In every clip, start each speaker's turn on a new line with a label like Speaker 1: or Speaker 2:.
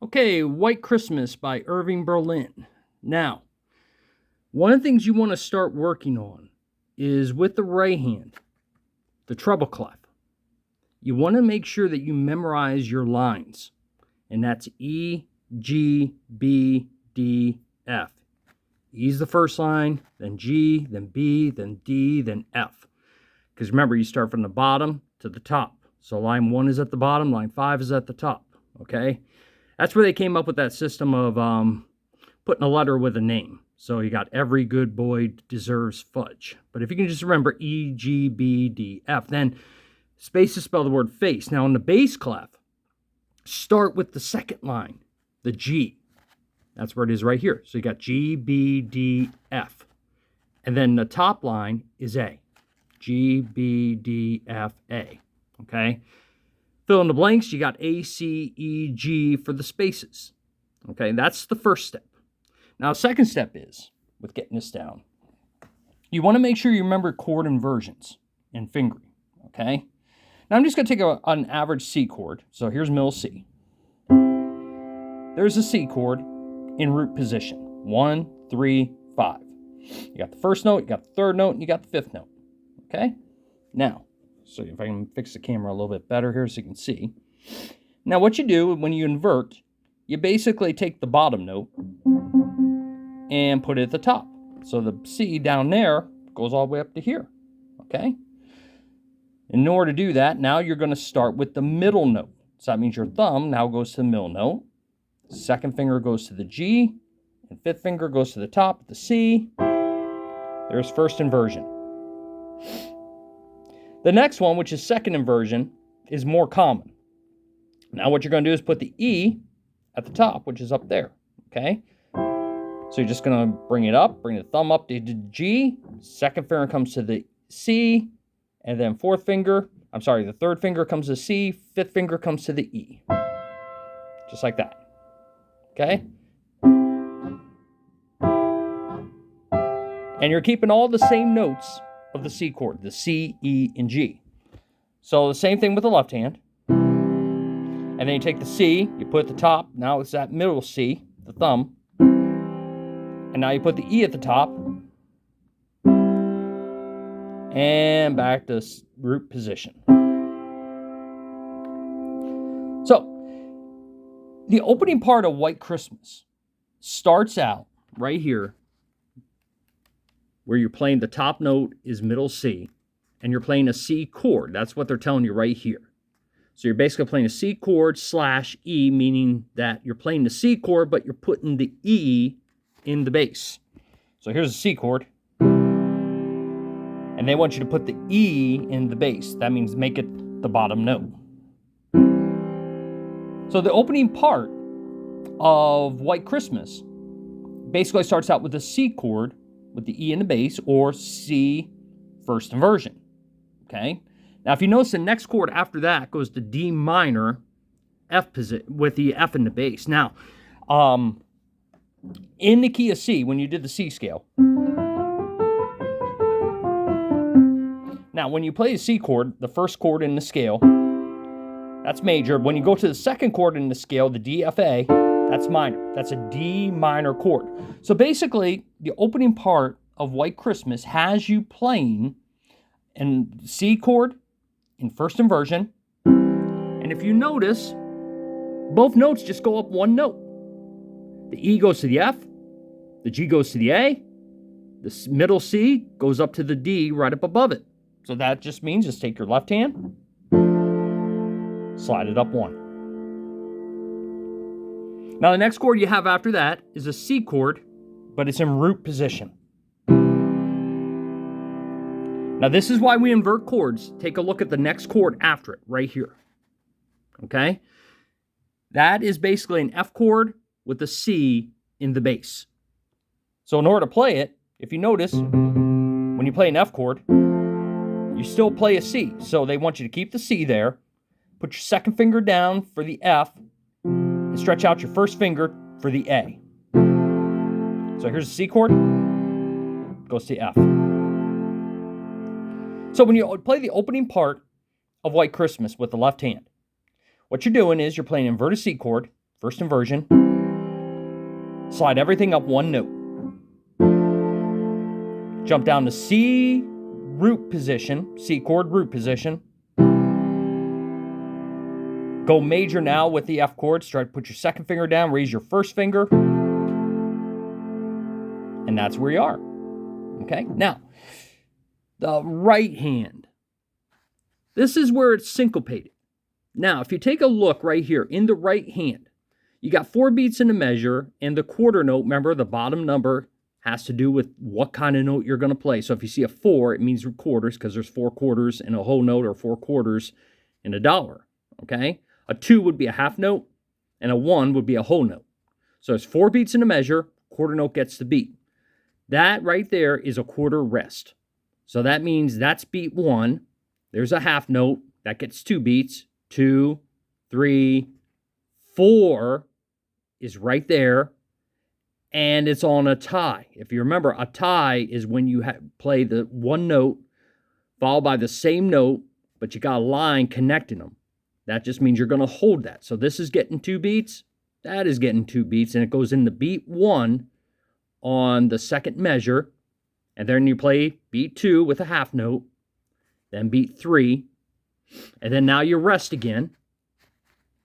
Speaker 1: Okay, White Christmas by Irving Berlin. Now, one of the things you want to start working on is with the right hand, the treble clef. You want to make sure that you memorize your lines, and that's E, G, B, D, F. E is the first line, then G, then B, then D, then F. Because remember, you start from the bottom to the top. So line 1 is at the bottom, line 5 is at the top, okay? That's where they came up with that system of putting a letter with a name. So you got every good boy deserves fudge. But if you can just remember E, G, B, D, F, then spaces spell the word face. Now in the bass clef, start with the second line, the G. That's where it is right here. So you got G, B, D, F. And then the top line is A. G, B, D, F, A. Okay? Fill in the blanks, you got A, C, E, G for the spaces. Okay, that's the first step. Now, second step is, with getting this down, you want to make sure you remember chord inversions and fingering. Okay? Now, I'm just going to take an average C chord. So here's middle C. There's a C chord in root position. 1, 3, 5. You got the first note, you got the third note, and you got the fifth note. Okay? Now, so if I can fix the camera a little bit better here so you can see. Now what you do when you invert, you basically take the bottom note and put it at the top. So the C down there goes all the way up to here. Okay? In order to do that, now you're going to start with the middle note. So that means your thumb now goes to the middle note. Second finger goes to the G. And fifth finger goes to the top of the C. There's first inversion. The next one, which is second inversion, is more common. Now what you're going to do is put the E at the top, which is up there, okay? So you're just going to bring it up, bring the thumb up to the G, second finger comes to the C, and then the third finger comes to C, fifth finger comes to the E. Just like that, okay? And you're keeping all the same notes of the C chord, the C, E, and G. So the same thing with the left hand. And then you take the C, you put it at the top. Now it's that middle C, the thumb. And now you put the E at the top. And back to root position. So, the opening part of White Christmas starts out right here, where you're playing the top note is middle C, and you're playing a C chord. That's what they're telling you right here. So you're basically playing a C chord / E, meaning that you're playing the C chord, but you're putting the E in the bass. So here's a C chord, and they want you to put the E in the bass. That means make it the bottom note. So the opening part of White Christmas basically starts out with a C chord with the E in the bass, or C first inversion. Okay? Now, if you notice, the next chord after that goes to D minor, F position, with the F in the bass. Now, in the key of C, when you did the C scale, now when you play the C chord, the first chord in the scale, that's major. When you go to the second chord in the scale, the D, F, A, that's minor. That's a D minor chord. So basically, the opening part of White Christmas has you playing in C chord in first inversion. And if you notice, both notes just go up one note. The E goes to the F, the G goes to the A, the middle C goes up to the D right up above it. So that just means just take your left hand, slide it up one. Now the next chord you have after that is a C chord, but it's in root position. Now this is why we invert chords. Take a look at the next chord after it, right here. Okay? That is basically an F chord with a C in the bass. So in order to play it, if you notice, when you play an F chord, you still play a C. So they want you to keep the C there, put your second finger down for the F, and stretch out your first finger for the A. So here's a C chord, goes to F. So when you play the opening part of White Christmas with the left hand, what you're doing is you're playing inverted C chord, first inversion. Slide everything up one note. Jump down to C root position, C chord root position. Go major now with the F chord. Start to put your second finger down, raise your first finger. And that's where you are. Okay, now, the right hand. This is where it's syncopated. Now, if you take a look right here in the right hand, you got 4 beats in the measure, and the quarter note, remember, the bottom number has to do with what kind of note you're going to play. So if you see a 4, it means quarters, because there's 4 quarters in a whole note or 4 quarters in a dollar, okay? A 2 would be a half note, and a 1 would be a whole note. So it's 4 beats in the measure, quarter note gets the beat. That right there is a quarter rest. So that means that's beat 1. There's a half note. That gets 2 beats. 2, 3, 4 is right there. And it's on a tie. If you remember, a tie is when you play the one note followed by the same note, but you got a line connecting them. That just means you're going to hold that. So this is getting 2 beats. That is getting 2 beats. And it goes into beat 1 on the second measure, and then you play beat 2 with a half note, then beat 3, and then now you rest again,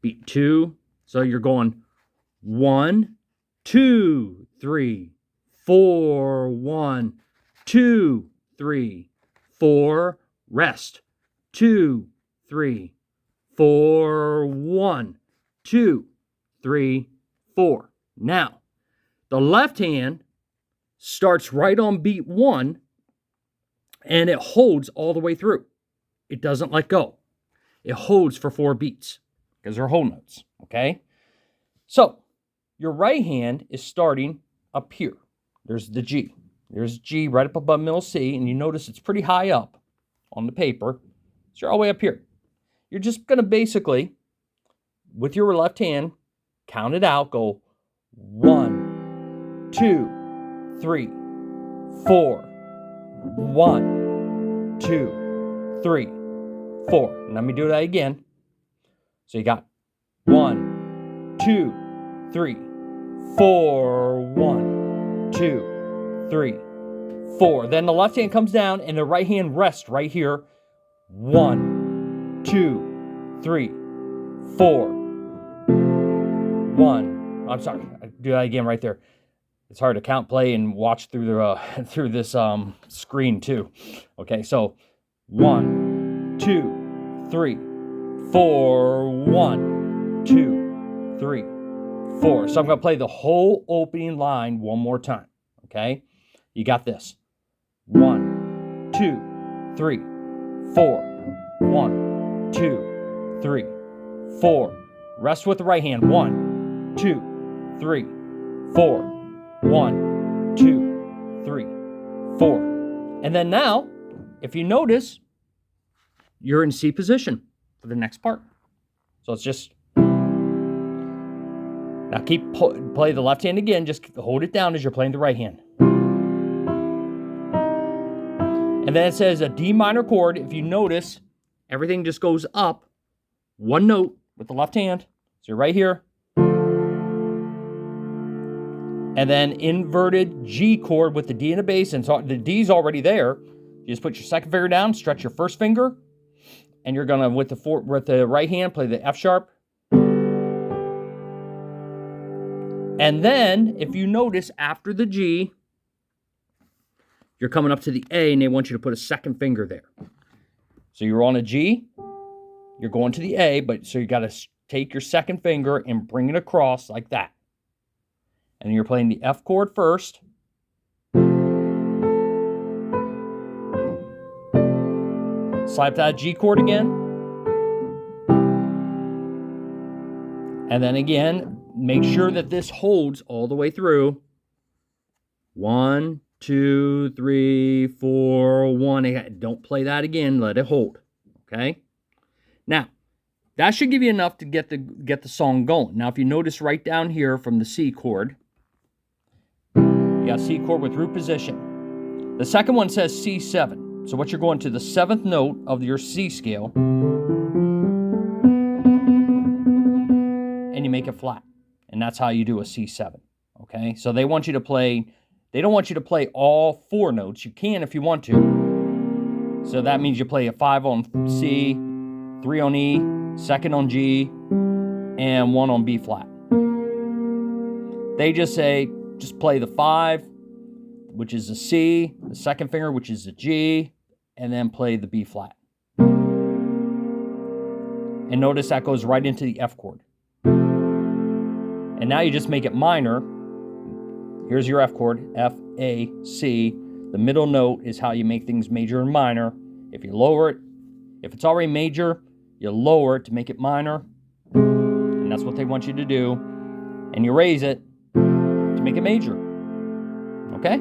Speaker 1: beat 2, so you're going 1, 2, 3, 4, 1, 2, 3, 4, rest, 2, 3, 4, 1, 2, 3, 4. Now, the left hand starts right on beat 1, and it holds all the way through. It doesn't let go. It holds for 4 beats because they're whole notes, okay? So your right hand is starting up here. There's the G. There's G right up above middle C, and you notice it's pretty high up on the paper. So you're all the way up here. You're just going to basically, with your left hand, count it out, go 1, 2, 3, 4, 1, 2, 3, 4. Let me do that again. So you got 1, 2, 3, 4, 1, 2, 3, 4. Then the left hand comes down and the right hand rests right here. 1, 2, 3, 4, 1. I'm sorry. I do that again right there. It's hard to count, play, and watch through the through this screen too. Okay, so 1, 2, 3, 4, 1, 2, 3, 4. So I'm going to play the whole opening line one more time. Okay, you got this. 1, 2, 3, 4. 1, 2, 3, 4. Rest with the right hand. 1, 2, 3, 4. 1, 2, 3, 4. And then now, if you notice, you're in C position for the next part. So it's just, now play the left hand again, just hold it down as you're playing the right hand. And then it says a D minor chord. If you notice, everything just goes up one note with the left hand. So you're right here. And then inverted G chord with the D in the bass. And so the D's already there. You just put your second finger down, stretch your first finger, and you're going to, with the right hand, play the F sharp. And then, if you notice, after the G, you're coming up to the A, and they want you to put a second finger there. So you're on a G, you're going to the A, but so you got to take your second finger and bring it across like that. And you're playing the F chord first. Slide that G chord again. And then again, make sure that this holds all the way through. 1, 2, 3, 4, 1. Don't play that again. Let it hold. Okay? Now, that should give you enough to get the song going. Now, if you notice right down here from the C chord, you got C chord with root position. The second one says C7. So what you're going to the 7th note of your C scale, and you make it flat. And that's how you do a C7. Okay? So they want you to play, they don't want you to play all 4 notes. You can if you want to. So that means you play a 5 on C, 3 on E, 2nd on G, and 1 on B flat. They just say, just play the 5, which is a C, the 2nd finger, which is a G, and then play the B flat. And notice that goes right into the F chord. And now you just make it minor. Here's your F chord, F, A, C. The middle note is how you make things major and minor. If you lower it, if it's already major, you lower it to make it minor. And that's what they want you to do. And you raise it to make it major. Okay?